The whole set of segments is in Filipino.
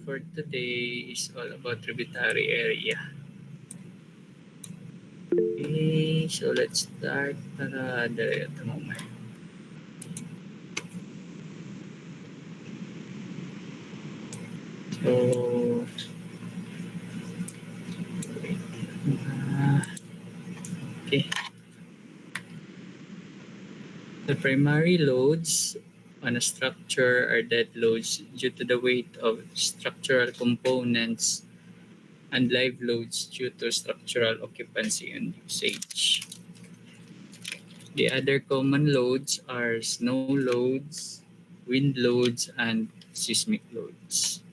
for today is all about tributary area. Okay, so let's start para dali at the moment. So, okay. The primary loads on a structure are dead loads due to the weight of structural components and live loads due to structural occupancy and usage. The other common loads are snow loads, wind loads, and seismic loads.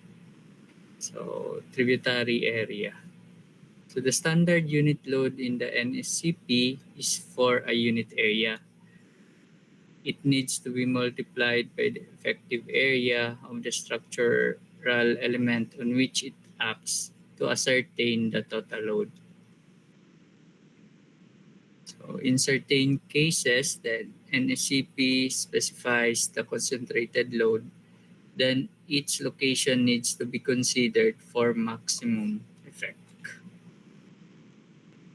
So, tributary area. So, the standard unit load in the NSCP is for a unit area. It needs to be multiplied by the effective area of the structural element on which it acts to ascertain the total load. So in certain cases, the NSCP specifies the concentrated load, then each location needs to be considered for maximum effect.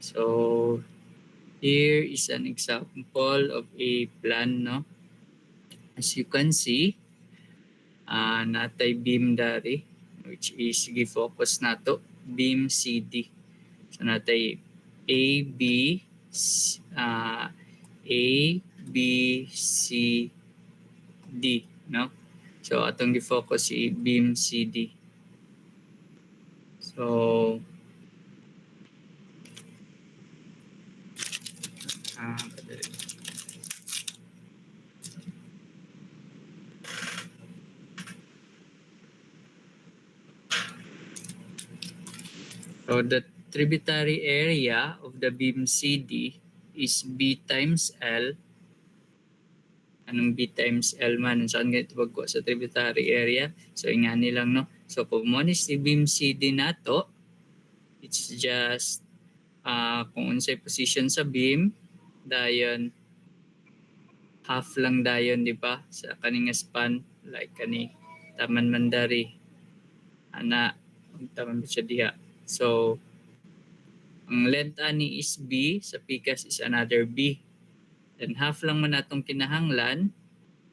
So here is an example of a plan, no? As you can see, natay beam dari, which is gi-focus nato beam CD. So natay A, B, A, B, C, D, no? So atong gi-focus si beam CD. So kadali. So the tributary area of the beam CD is B times L. Anong B times L man? Saan ganito bagko sa tributary area? So ingani lang, no? So kung mo ni si beam CD nato, it's just kung unsay position sa beam, dayon half lang dayon, di ba? Sa kaning span, like kani taman mandari ana taman siya diha. So ang length ani is B, sa pikas is another B. Then half lang man natong kinahanglan.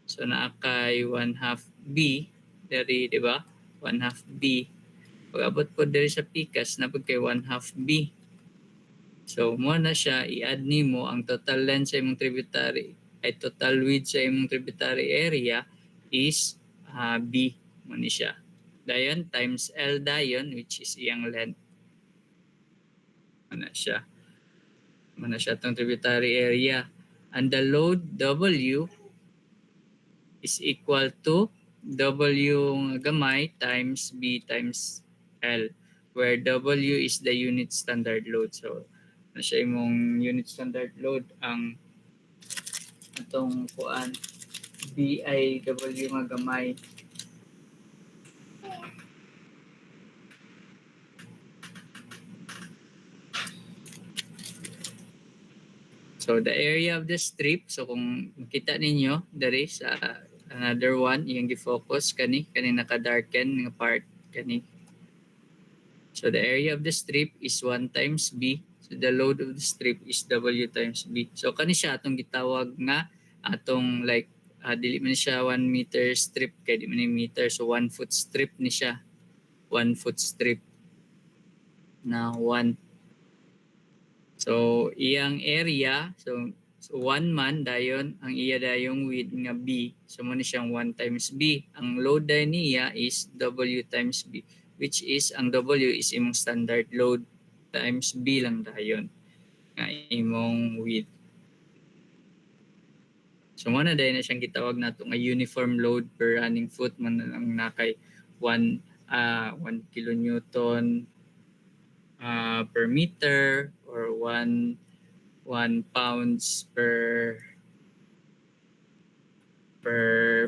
So naa kay 1/2 B dari, di ba? 1/2 B. Pag abot po diri sa pikas na pag kay 1/2 B. So mo na siya i-add nimo ang total length sa imong tributary ay total width sa imong tributary area is B mo ni siya. Dayon times L dayon which is iyang length. Ano siya? Ano siya tong tributary area. And the load W is equal to W gamay times B times L, where W is the unit standard load. So na siya imong unit standard load ang atong kuan BIW nga gamay. So the area of the strip, so kung makita ninyo dari sa another one, iyang gi-focus kani naka-darken nga part kani. So the area of the strip is 1 times B. So the load of the strip is W times B. So kani siya atong gitawag nga atong like dili man siya 1 meter strip kay di man meter, so 1 foot strip ni siya. 1 foot strip na 1. So iyang area, so 1 man dayon ang iya dayong width nga B. So mo ni siyang 1 times B. Ang load dayon niya is W times B, which is ang W is imong standard load times B lang dayon nga imong width. So mo na dayon na siyang gitawag nato nga uniform load per running foot man lang na kay 1 kilonewton per meter or 1 pounds per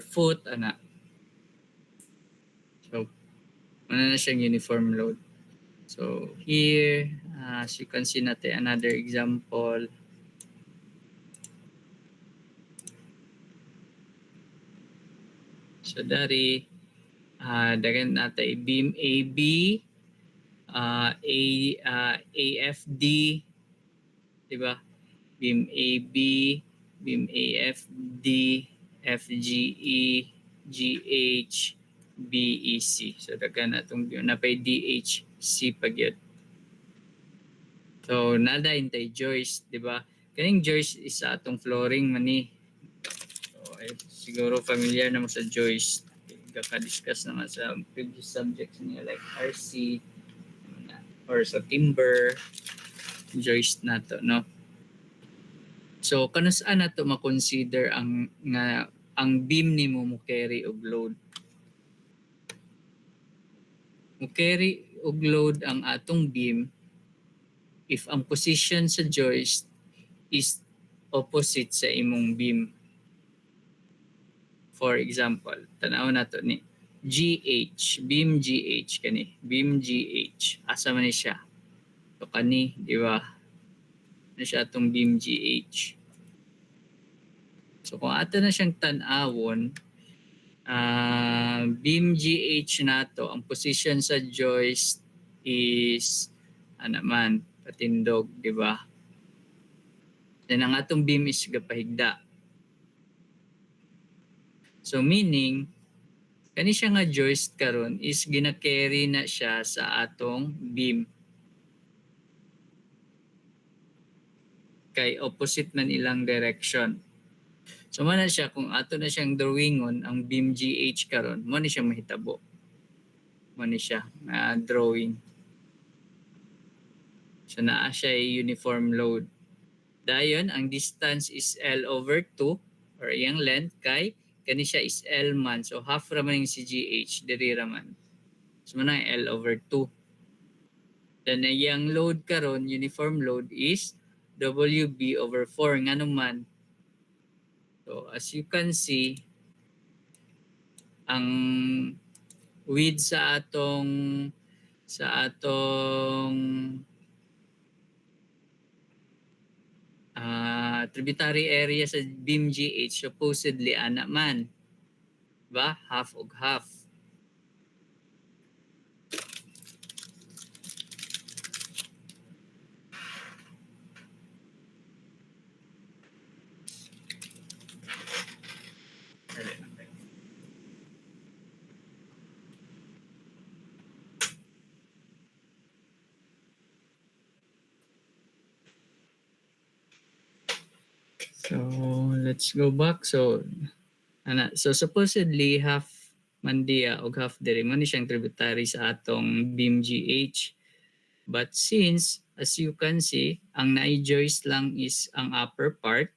foot ana. So na siyang uniform load. So here as you can see natin another example. So dari Dagan natay beam AB, AFD, di ba? Beam AB, beam AFD, FGE, GH, BEC. So dagan natong napay DHC pagyud. So nada intay joist, di ba? Kaning joist is sa atong flooring man ni. So siguro familiar na mo sa joist. Kaka-discuss naman sa previous subjects niya like RC or sa timber joist nato, no? So kanus-an nato ma-consider ang beam nimo mo carry og load. Mo carry og load ang atong beam if ang position sa joist is opposite sa imong beam. For example, tanaw nato ni GH, beam GH kani, beam GH. Asa man ni siya? So kani, di ba? Na siya atong beam GH. So kung ato na siyang tan-awon, beam GH nato, ang position sa joist is man, patindog, di ba? Then ang atong beam is gapahigda. So meaning, kani siya nga joist karon is gina-carry na siya sa atong beam. Kay opposite man ilang direction. So man na siya kung ato na siyang drawingon ang beam GH karon, mo ni siya mahitabo. Mo ni siya drawing. So naa siya uniform load. Dayon ang distance is L over 2 or iyang length kay kani siya is L man. So half raman yung si GH diri raman. So man L over 2. Then iyang load karon, uniform load is WB over 4 nga naman. So as you can see, ang width sa atong tributary area sa beam GH supposedly ana man. Ba? Half og half. So let's go back. So supposedly half man diya og half diri man ni siyang tributary sa atong beam GH. But since as you can see, ang na-joist lang is ang upper part,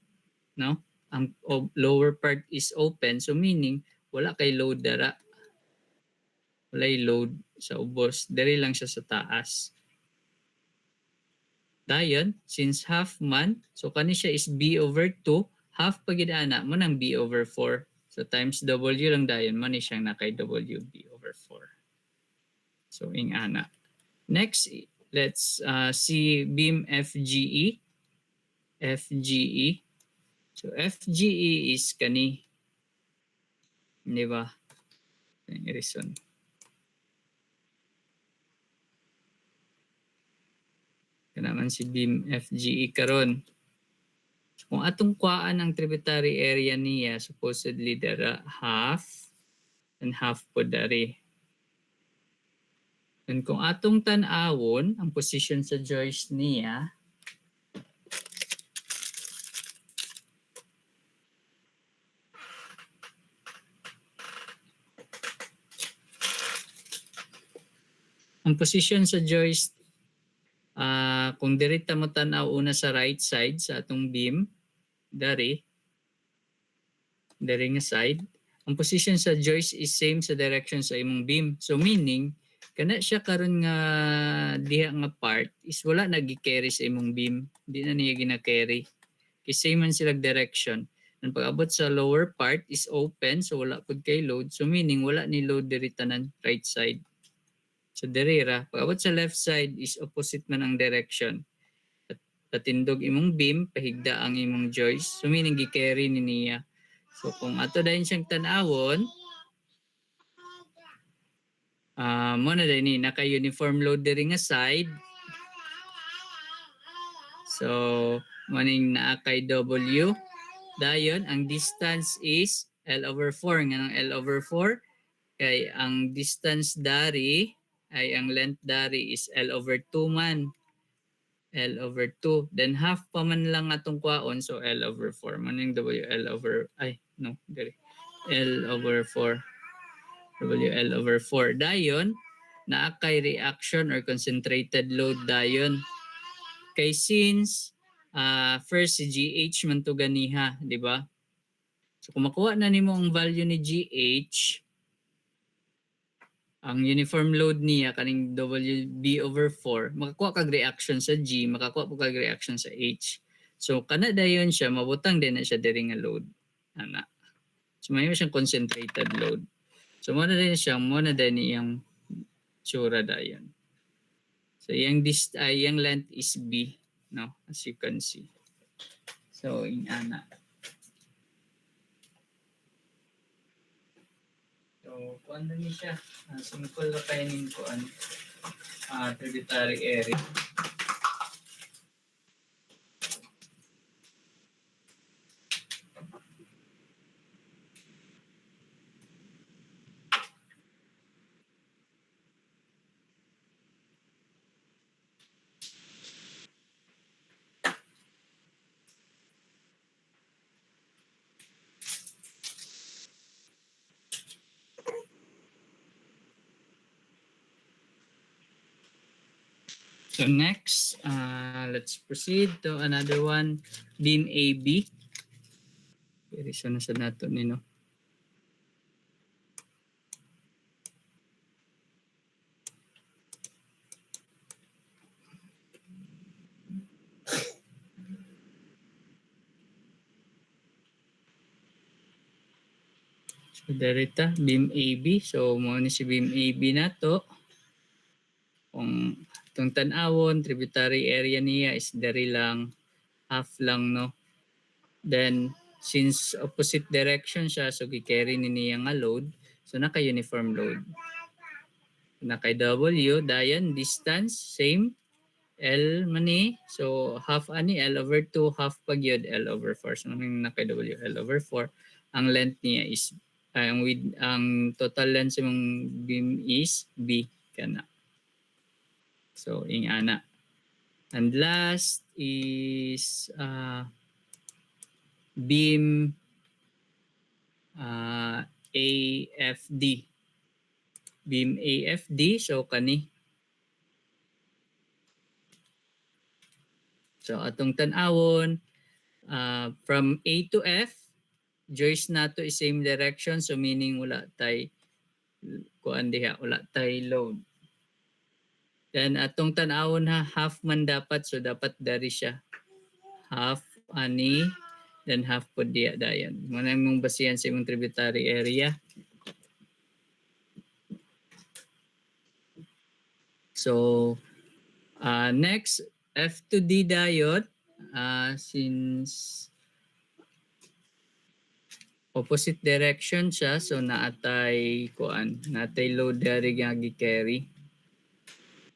no? Ang lower part is open, so meaning wala kay load dara. Walay load sa ubos, diri lang siya sa taas. Dayon, since half man, so kani siya is B over 2, half pagid ana mo nang B over 4. So times W lang dayon, man ni siyang nakay WB over 4. So ing ana. Next, let's see beam FGE. FGE. So FGE is kani, di ba? Yung reason. Kanaman si beam FGE karon. So, kung atong kuhaan ang tributary area niya, supposedly dara half and half po dari. And kung atong tan-awon ang position sa joist niya, ang position sa joist, kung dirita mo tan-aw una sa right side sa atong beam, dari nga side, ang position sa joist is same sa direction sa imong beam. So meaning, kana siya karon nga diha nga part is wala nagi-carry sa imong beam. Di na niya gina-carry. Kasi same man sila direction. Ang pag-abot sa lower part is open, so wala pud kay load. So meaning, wala ni load diri tanan right side. So diri ra, pag-abot sa left side is opposite man ang direction. Patindog imong beam, pahigda ang imong joist. So meaning gi-carry ni niya. So kung ato dayon siyang tan-awon, mo na din ni naka-uniform load diri nga side. So, maning naa kay W. Dayon, ang distance is L over 4. Nga ng L over 4. Kay ang distance dari, ay ang length dari is L over 2 man. L over 2. Then half pa man lang atong kwaon. So, L over 4. Maning W, L over, ay, no, diri. L over 4. W, L over 4. Dayon, naa kay reaction or concentrated load dayon. Kay since first si GH man to ganiha, di ba? So kung makuha na nimo ang value ni GH, ang uniform load niya kaning WB over 4, makakuha kag reaction sa G, makakuha po kag reaction sa H. So kana dayon siya, mabutang din na siya diri nga load. Ana. So may siyang concentrated load. So mo na din siya, mo na din iyang tsura dayon. So yung length is B, no, as you can see. So in ana. So kuan na ni siya. Simple ra kay ning kuan. Tributary area. So next, let's proceed to another one, beam AB. Very soon na sa nato nino. So derita beam AB. So mo ni si beam AB nato. Kung itong tan-awon, tributary area niya is dari lang, half lang, no? Then, since opposite direction siya, so gi-carry ni niya nga load, so naka-uniform load. Naka-W, dayan, distance, same, L mani, so half ani, L over 2, half pag yun, L over 4. So naka-W, L over 4. Ang length niya is, ang total length sa mong beam is B, kana. So, ing ana. And last is beam AFD. Beam AFD, so kani. So, atong tan-awon, from A to F, joist nato is same direction, so meaning wala tay kuan diha, wala tay load. Then atong tan-awon half man dapat, so dapat dari siya. Half ani, then half po diya dayan. Muna mong basihan sa imong tributary area. So, next, F to D dayon, since opposite direction siya, so naatay load dari nga gi-carry.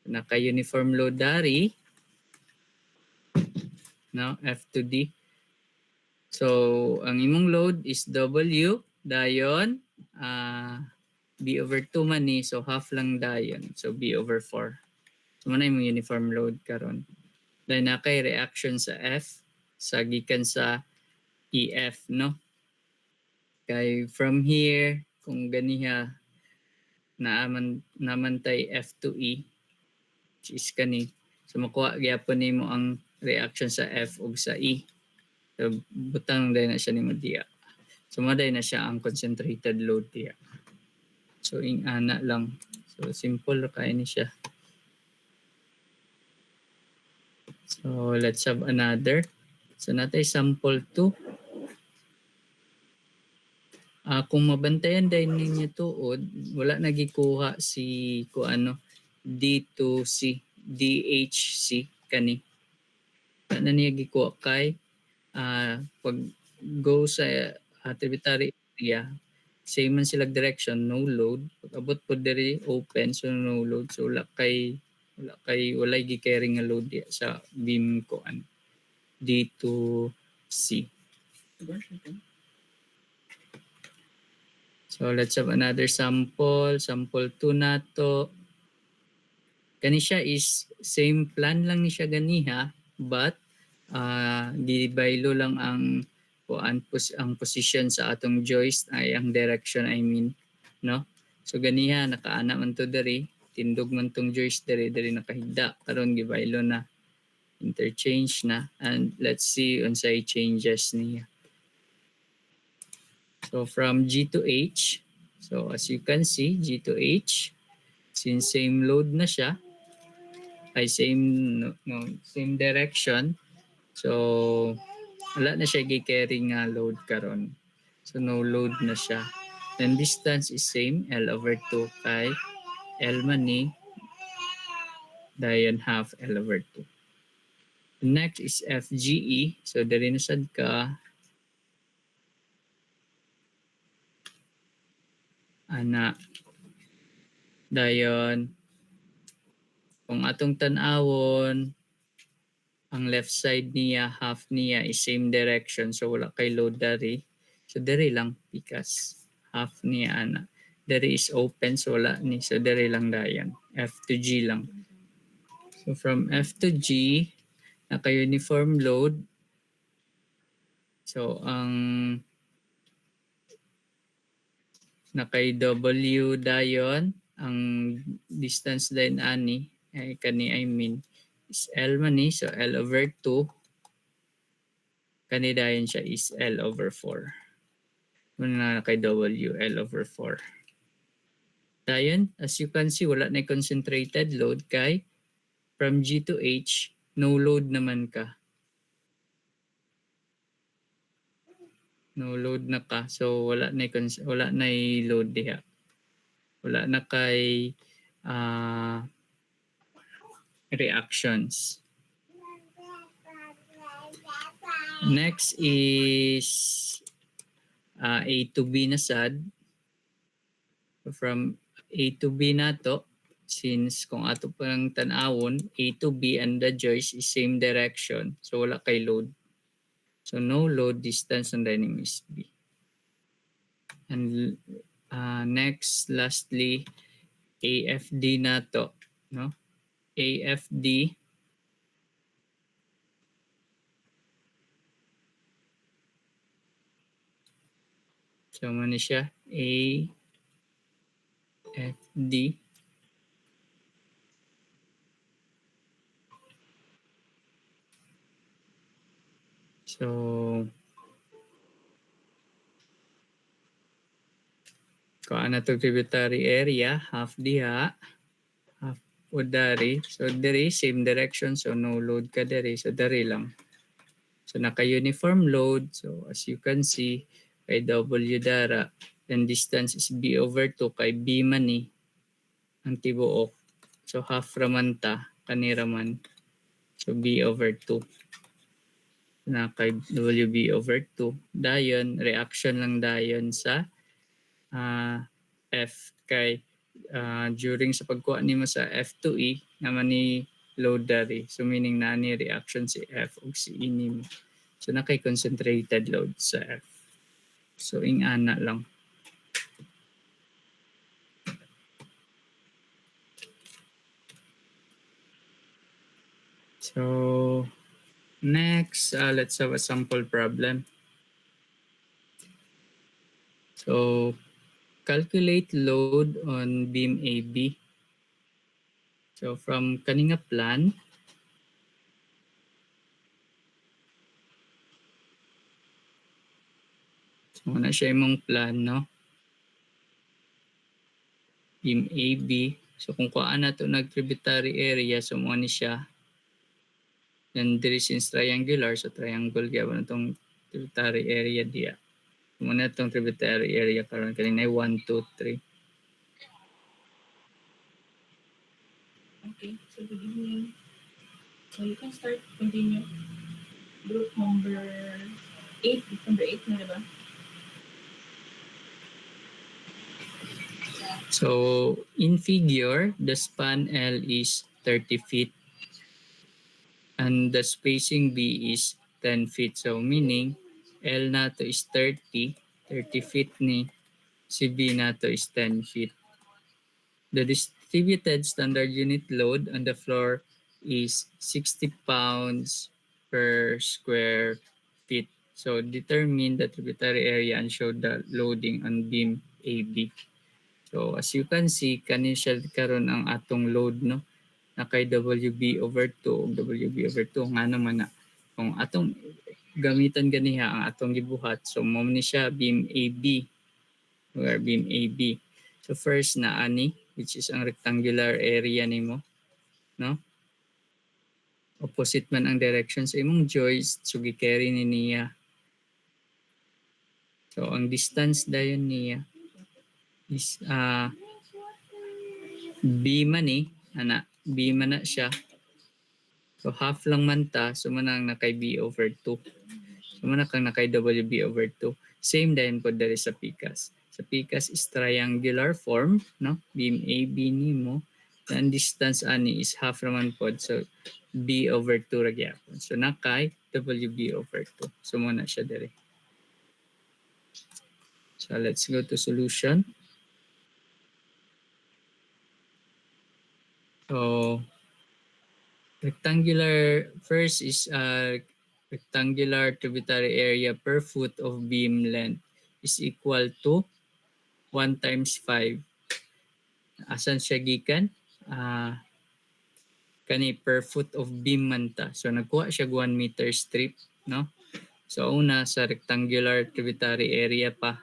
Naka-uniform load dari, no, F to D. So, ang imong load is W, dayon, B over 2 man ni, so half lang dayon, so B over 4. So, muna imong uniform load karon. Dahil nakay reaction sa F, sa gikan sa EF, no? Kay from here, kung ganiha, namantay F to E, which is kani. So makuha gyapon nimo ang reaction sa F ug sa E. So butang dahil na siya nimo diya. So maday na siya ang concentrated load diya. So ing ana lang. So simple kay ni siya. So let's have another. So natay sample 2. Kung mabantayan dahil ninyo tuod, wala nagikuha si D2C, DHC kani. Wala na niya gikuha kay pag go sa tributary area, same man sila direction, no load. Pag abot po diri open, so no load. So walay gi-carry nga load diya sa beam ko D to C. So let's have another sample. Sample 2 nato. Kani siya is same plan lang ni siya ganiha, but di baylo lang ang ang position sa atong joist ay ang direction no. So ganiha nakaana man to diri, tindog man tong joist diri nakahigda karon gibaylo na, interchange na, and let's see unsay changes niya. So from G to H, so as you can see, G to H, since same load na siya, ay same direction, so wala na siya gi-carry nga load karon. So no load na siya. And distance is same, L over 2 kay L man ni dayon half L over 2. Next is FGE. So diri na sad ka ana dayon kung atong tan-awon ang left side niya, half niya is same direction, so wala kay load dari. So diri lang pikas half niya ana. Diri is open, so wala ni. So diri lang dayon. F to G lang. So from F to G, naka-uniform load. So ang nakay W dayon, ang distance dayon ani ay kani is L man ni, so L over 2. Kani dayon siya is L over 4. Muna na kay W, L over 4. Dayon, as you can see, wala na concentrated load kay from G to H, no load naman ka. No load na ka, so wala na load diha. Wala na kay reactions. Next is A to B na sad. From A to B nato, since kung ato pang tan-awon, A to B and the joist is same direction, so wala kay load. So no load, distance on the is B. And next, lastly, AFD nato, no? AFD, so man siya AFD. So kung ano to tributary area, half diha, half o dari. So diri same direction, so no load ka diri, so dari lang. So naka-uniform load, so as you can see, kay W dara, then distance is B over 2 kay B man ni ang tibuok. So half raman ta, kanira man. So B over 2. Na kay WB over 2. Dayon, reaction lang dayon sa F kay during sa pagkuha nimo sa F to E naman ni load dari. So meaning na ni reaction si F ug si E nimo. So na kay concentrated load sa F. So ing-ana lang. So next, let's have a sample problem. So calculate load on beam AB. So from kaninga plan, so na siya imong plan, no? Beam AB. So kung kuhaan na ito nag-tributary area, so mo ni siya. Then there is triangular, so triangle gyapon itong tributary area diya. Muna itong tributary area karon kanina 1, 2, 3. Okay, so good evening. So you can continue. Group number 8 na diba? So in figure, the span L is 30 feet and the spacing B is 10 feet. So meaning L nato is 30 feet ni, si B nato is 10 feet. The distributed standard unit load on the floor is 60 pounds per square feet. So determine the tributary area and show the loading on beam AB. So as you can see, kani siya karon ang atong load, no? Na kay WB over 2 ug WB over 2 nga naman na kung atong gamitan ganiha ang atong gibuhat, so mo ni siya beam AB or beam AB. So first na ani, which is ang rectangular area nimo, no? Opposite man ang direction sa imong joist, so gi-carry ni niya. So ang distance dayon niya is B man B man na siya. So half lang man ta, so manang nakay B over 2. So manang kang nakay WB over 2. Same din po dali sa PCAS. Sa PCAS is triangular form, no? Beam AB nimo. Ang distance ani is half naman po. So B over 2 ra gyapon. So nakay WB over 2. So muna siya diri. So let's go to solution. So first is rectangular tributary area per foot of beam length is equal to 1 times 5. Asan siya gikan? Kani per foot of beam man ta. So nagkuha siya 1 meter strip, no? So una sa rectangular tributary area pa.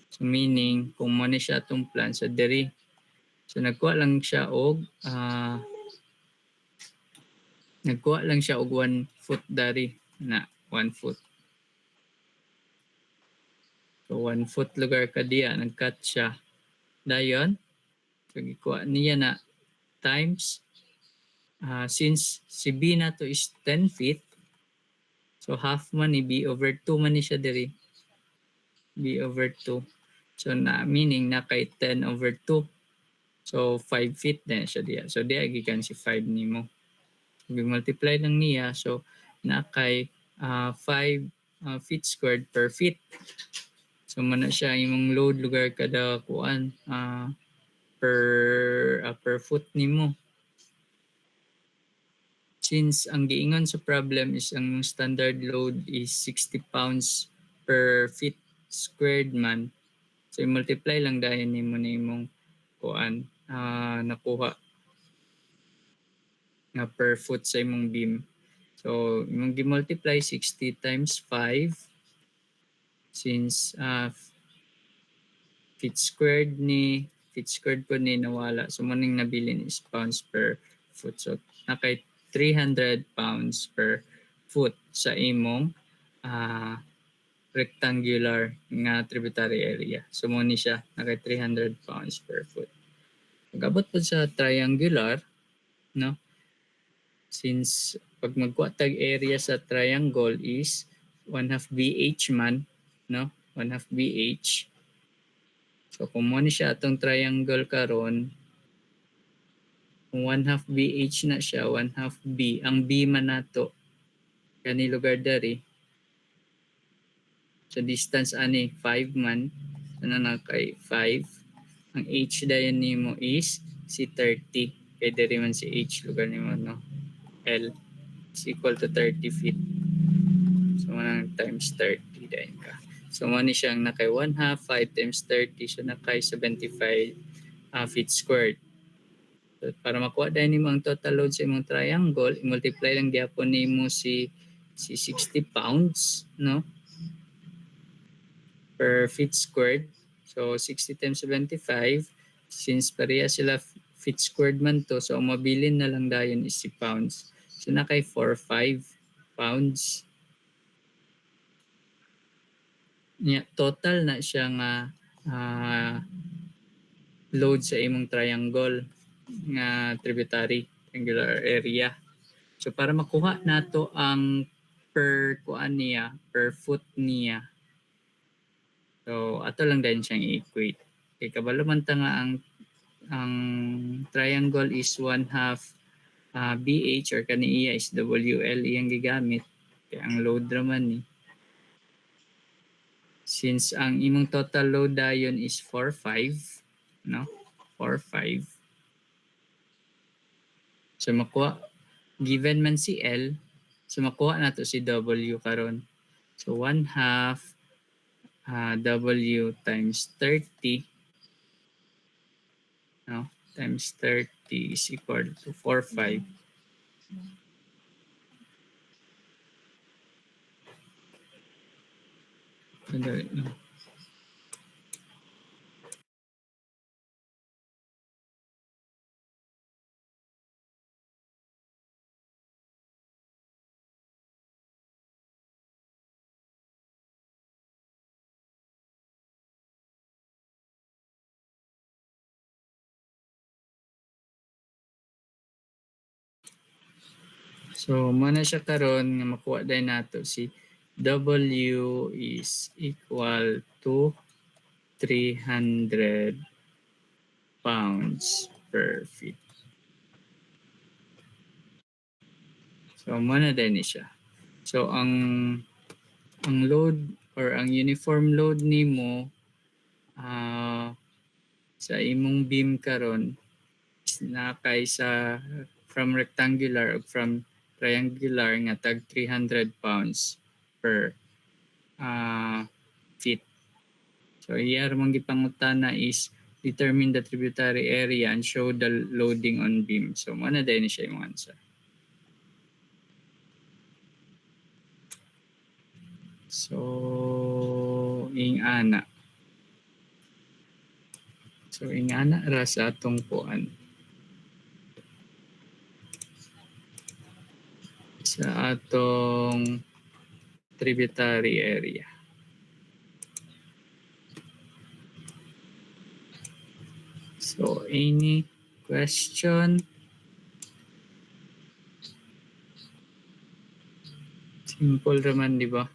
So meaning kung mo ni siya atong plan sa diri. So nagkuha lang siya og 1 foot dari na 1 foot. So 1 foot lugar ka diya, nag-cut siya. Dayon, so gikuha niya na times, since si B na to is 10 feet, so half man ni B over 2 man ni siya diri. B over 2. So na meaning na kay 10 over 2. So 5 feet din siya diya. So diya gikan si 5 nimo. Multiply lang niya, so na kay 5 feet squared per feet. So mana siya imong load lugar kada kuan per foot nimo. Since ang giingon sa problem is ang standard load is 60 pounds per feet squared man. So i-multiply lang dahil nimo na imong kuan nakuha na per foot sa imong beam. So imong gi-multiply 60 times 5 since feet squared po ni nawala. So maning nabilin is pounds per foot. So nakay 300 pounds per foot sa imong rectangular nga tributary area. So mo ni siya nakay 300 pounds per foot. Pag-abot po sa triangular, no? Since pag magkuha area sa triangle is 1/2 BH man, no? 1/2 BH. So kung mo ni siya atong triangle karon, kung 1/2 BH na siya, 1/2 B. Ang B man nato kani lugar dari. So distance ani 5 man. Ano na kay 5. Ang H dayon nimo is si 30. Kay diri man si H lugar nimo, no? L is equal to 30 feet. So manang times 30 dayon ka. So mo ni siyang nakay 1/2 5 times 30, so nakay 75 feet squared. So, para makuha dahil nimo ang total load sa imong triangle, i-multiply lang gyapon nimo si 60 pounds, no? Per feet squared. So 60 times 75, since pareha sila feet squared man to, so ang mabilin na lang dayon is si pounds. So nakay 45 pounds. Total na siya nga load sa imong triangle nga tributary triangular area. So para makuha nato ang per foot niya. So ato lang din siyang i-equate. Kay kabalo man ta nga ang triangle is 1/2 BH or kaniya is WL iyang gigamit. Kaya ang load raman ni. Since ang imong total load dayon is 4/5, no? 4/5. So makuha given man si L, so makuha nato si W karon. So 1/2 W times 30, no? Times 30 is equal to 4/5. Sandali, no? So, muna siya karon nga makuha din nato si W is equal to 300 pounds per feet. So, muna din ni siya. So, ang load or ang uniform load nimo sa imong beam karon is nakay sa from rectangular o from triangular nga tag 300 pounds per feet. So iyar mong gipangutana is determine the tributary area and show the loading on beam. So mo na din siya yung answer. So ingana. So ingana ra sa atong kuan. Sa atong tributary area. So, any question? Simple raman, di ba?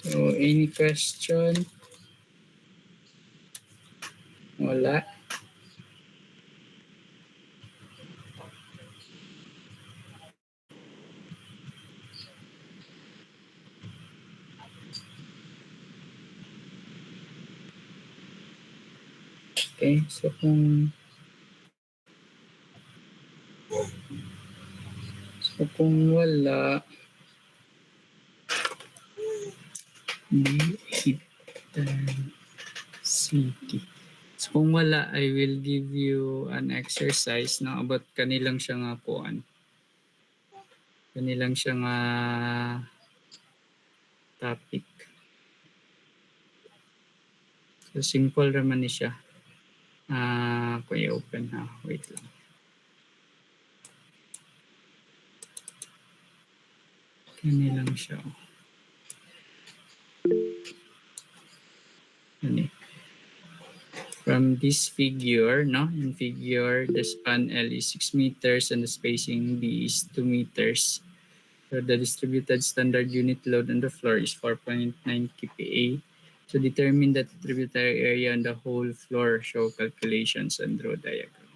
So, any question? Wala. Okay, so kung wala, city. So kung wala, I will give you an exercise na about kanilang siya nga kuan. Kanilang siya nga topic. So simple raman ni siya. Kung i-open ha, wait lang. Kanilang siya. Ano From this figure, no? In figure, the span L is 6 meters and the spacing B is 2 meters. So the distributed standard unit load on the floor is 4.9 kPa. So determine the tributary area on the whole floor. Show calculations and draw diagram.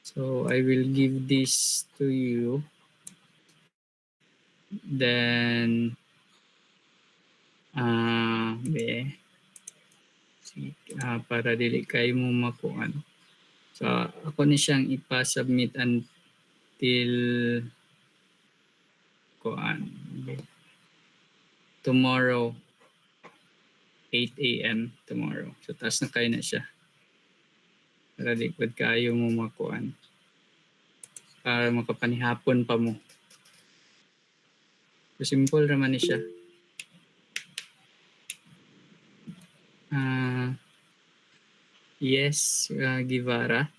So I will give this to you. Then, para dili kayo mo makuan. So ako ni siyang ipa-submit until kuan tomorrow 8 a.m. tomorrow. So taas na kayo na siya. Para di pud kayo mo makuan. Para makapanihapon pa mo. So simple raman ni siya. Yes, Guevara.